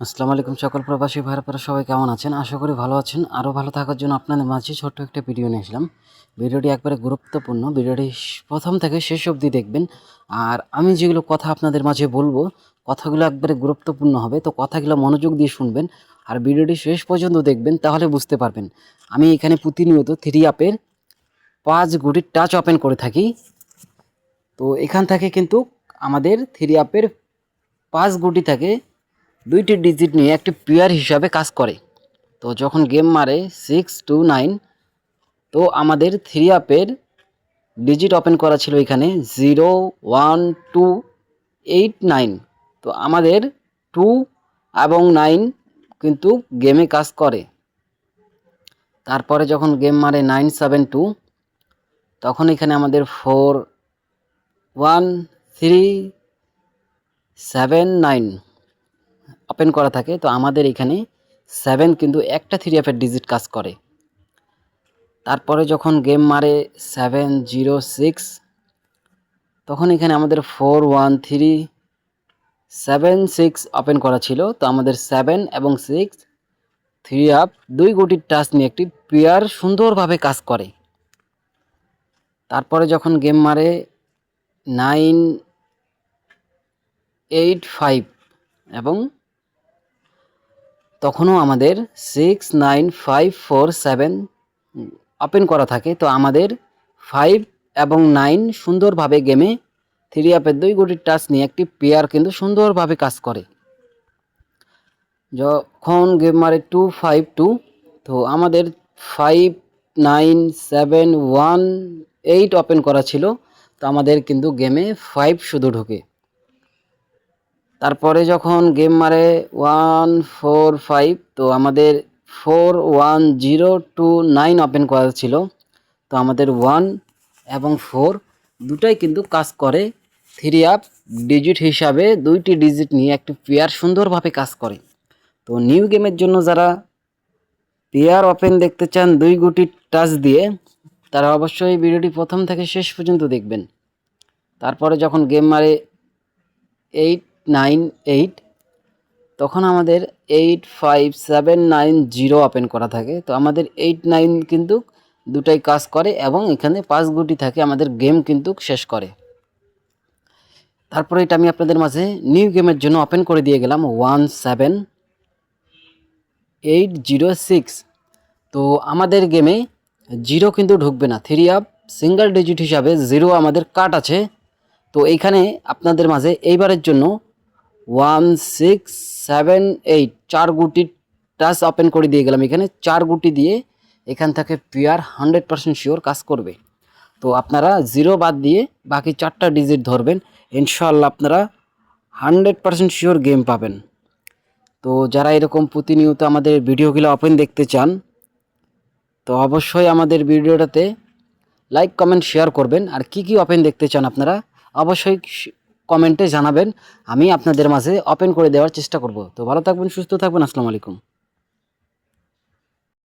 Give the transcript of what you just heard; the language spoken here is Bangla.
আসসালামু আলাইকুম সকল প্রবাসী ভাইরা সবাই কেমন আছেন? আশা করি ভালো আছেন। আরও ভালো থাকার জন্য আপনাদের মাঝে ছোট্ট একটা ভিডিও নিয়ে আসলাম। ভিডিওটি একবারে গুরুত্বপূর্ণ। ভিডিওটি প্রথম থেকে শেষ অবধি দেখবেন। আর আমি যেগুলো কথা আপনাদের মাঝে বলবো, কথাগুলো একবারে গুরুত্বপূর্ণ হবে। তো কথাগুলো মনোযোগ দিয়ে শুনবেন আর ভিডিওটি শেষ পর্যন্ত দেখবেন, তাহলে বুঝতে পারবেন। আমি এখানে প্রতিনিয়ত 3 অ্যাপের 5 গুটির টাচ ওপেন করে থাকি। তো এখান থেকে কিন্তু আমাদের 3 অ্যাপের 5 গুটি থেকে 2টি ডিজিট নিয়ে একটি পেয়ার হিসাবে কাজ করে। তো যখন গেম মারে 6 to 9, তো আমাদের 3 অ্যাপের ডিজিট ওপেন করা ছিল এখানে 0 1 2 8 9। তো আমাদের 2 এবং 9 কিন্তু গেমে কাজ করে। তারপরে যখন গেম মারে 9 7 2, তখন এখানে আমাদের 4 1 3 7 9 ওপেন করা থাকে। তো আমাদের এখানে 7 কিন্তু একটা 3 অ্যাপের ডিজিট কাজ করে। তারপরে যখন গেম মারে 7 0 6, তখন এখানে আমাদের 4 1 3 7 6 ওপেন করা ছিল। তো আমাদের 7 এবং 6 3 আপ 2 গুটির টাচ নিয়ে একটি পেয়ার সুন্দরভাবে কাজ করে। তারপরে যখন গেম মারে 9 8 5, এবং তখনও আমাদের 6 9 5 4 7 ওপেন করা থাকে। তো আমাদের 5 এবং 9 সুন্দরভাবে গেমে 3 অ্যাপের 2 গুটির টাচ নিয়ে একটি পেয়ার কিন্তু সুন্দরভাবে কাজ করে। যখন গেম মারে 2 5 2, তো আমাদের 5 9 7 1 8 ওপেন করা ছিল। তো আমাদের কিন্তু গেমে 5 শুধু ঢোকে। তারপরে যখন গেম মারে 1 4 5, তো আমাদের 4 1 0 2 9 ওপেন করা ছিল। তো আমাদের 1 এবং 4 দুটাই কিন্তু কাজ করে 3 আপ ডিজিট হিসাবে। 2টি ডিজিট নিয়ে একটি পেয়ার সুন্দরভাবে কাজ করে। তো নিউ গেমের জন্য যারা পেয়ার ওপেন দেখতে চান 2 গুটির টাচ দিয়ে, তারা অবশ্যই ভিডিওটি প্রথম থেকে শেষ পর্যন্ত দেখবেন। তারপরে যখন গেম মারে 8 9 8, তখন আমাদের 8 5 7 9 0 ওপেন করা থাকে। তো আমাদের 8 9 কিন্তু দুটাই কাজ করে এবং এখানে 5 গুটি থাকে, আমাদের গেম কিন্তু শেষ করে। তারপরে এটা আমি আপনাদের মাঝে নিউ গেমের জন্য ওপেন করে দিয়ে গেলাম 1 7 8 0 6। তো আমাদের গেমে 0 কিন্তু ঢুকবে না। 3 আপ সিঙ্গেল ডিজিট হিসাবে 0 আমাদের কাট আছে। তো এইখানে আপনাদের মাঝে এইবারের জন্য 1 6 7 8 4 গুটির টাচ ওপেন করে দিয়ে গেলাম। এখানে 4 গুটি দিয়ে এখান থেকে পেয়ার 100% শিওর কাজ করবে। তো আপনারা 0 বাদ দিয়ে বাকি 4টা ডিজিট ধরবেন, ইনশাআল্লাহ আপনারা 100% শিওর গেম পাবেন। তো যারা এরকম প্রতিনিয়ত আমাদের ভিডিওগুলো ওপেন দেখতে চান, তো অবশ্যই আমাদের ভিডিওটাতে লাইক কমেন্ট শেয়ার করবেন। আর কি কি ওপেন দেখতে চান আপনারা অবশ্যই কমেন্টে জানাবেন, আমি আপনাদের মাঝে ওপেন করে দেওয়ার চেষ্টা করব। তো ভালো থাকবেন, সুস্থ থাকবেন। আসসালামু আলাইকুম।